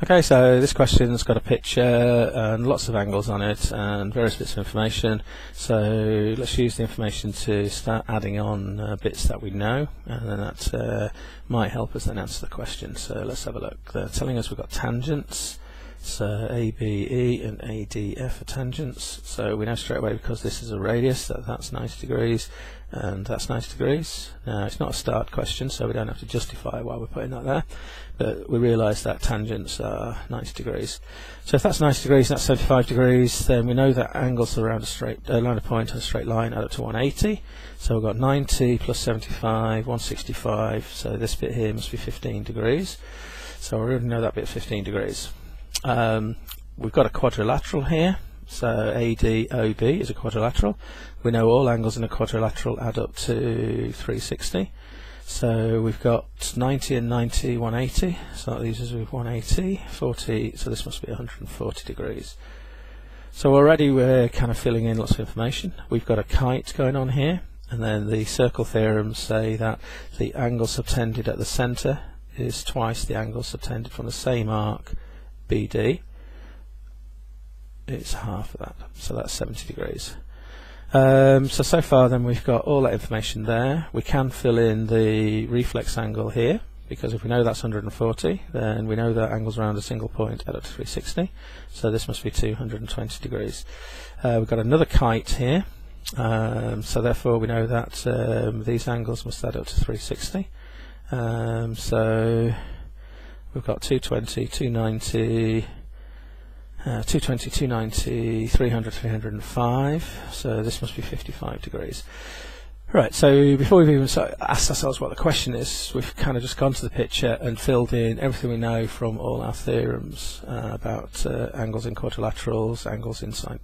Okay, so this question's got a picture and lots of angles on it and various bits of information. So let's use the information to start adding on bits that we know, and then that might help us then answer the question. So let's have a look. They're telling us we've got tangents. So ABE and ADF are tangents. So we know straight away, because this is a radius, that's 90 degrees and that's 90 degrees. Now it's not a start question, so we don't have to justify why we're putting that there, but we realise that tangents are 90 degrees. So if that's 90 degrees and that's 75 degrees, then we know that angles around a straight line of point on a straight line add up to 180. So we've got 90 plus 75, 165. So this bit here must be 15 degrees. So we already know that bit 15 degrees. We've got a quadrilateral here, so ADOB is a quadrilateral. We know all angles in a quadrilateral add up to 360. So we've got 90 and 90, 180. So that leaves us with 180, 40. So this must be 140 degrees. So already we're kind of filling in lots of information. We've got a kite going on here, and then the circle theorems say that the angle subtended at the centre is twice the angle subtended from the same arc, BD. It's half of that, so that's 70 degrees. So far then we've got all that information there. We can fill in the reflex angle here, because if we know that's 140, then we know that angles around a single point add up to 360, so this must be 220 degrees. We've got another kite here, so therefore we know that these angles must add up to 360. So we've got 220, 290, 220, 290, 300, 305, so this must be 55 degrees. Right, so before we've even asked ourselves what the question is, we've kind of just gone to the picture and filled in everything we know from all our theorems about angles in quadrilaterals, angles inside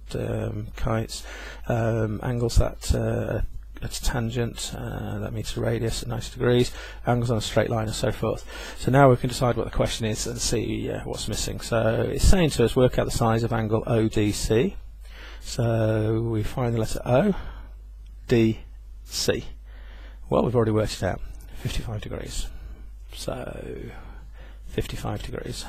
kites, angles that it's tangent, that means a radius at 90 degrees, angles on a straight line and so forth. So now we can decide what the question is and see what's missing. So it's saying to us work out the size of angle ODC. So we find the letter O, D, C. Well, we've already worked it out, 55 degrees. So 55 degrees.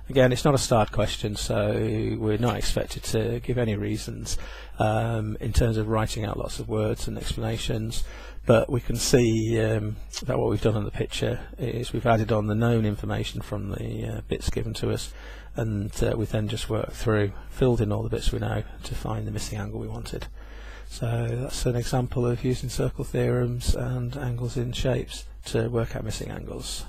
Again, it's not a start question, so we're not expected to give any reasons in terms of writing out lots of words and explanations, but we can see that what we've done on the picture is we've added on the known information from the bits given to us, and we've then just worked through, filled in all the bits we know to find the missing angle we wanted. So that's an example of using circle theorems and angles in shapes to work out missing angles.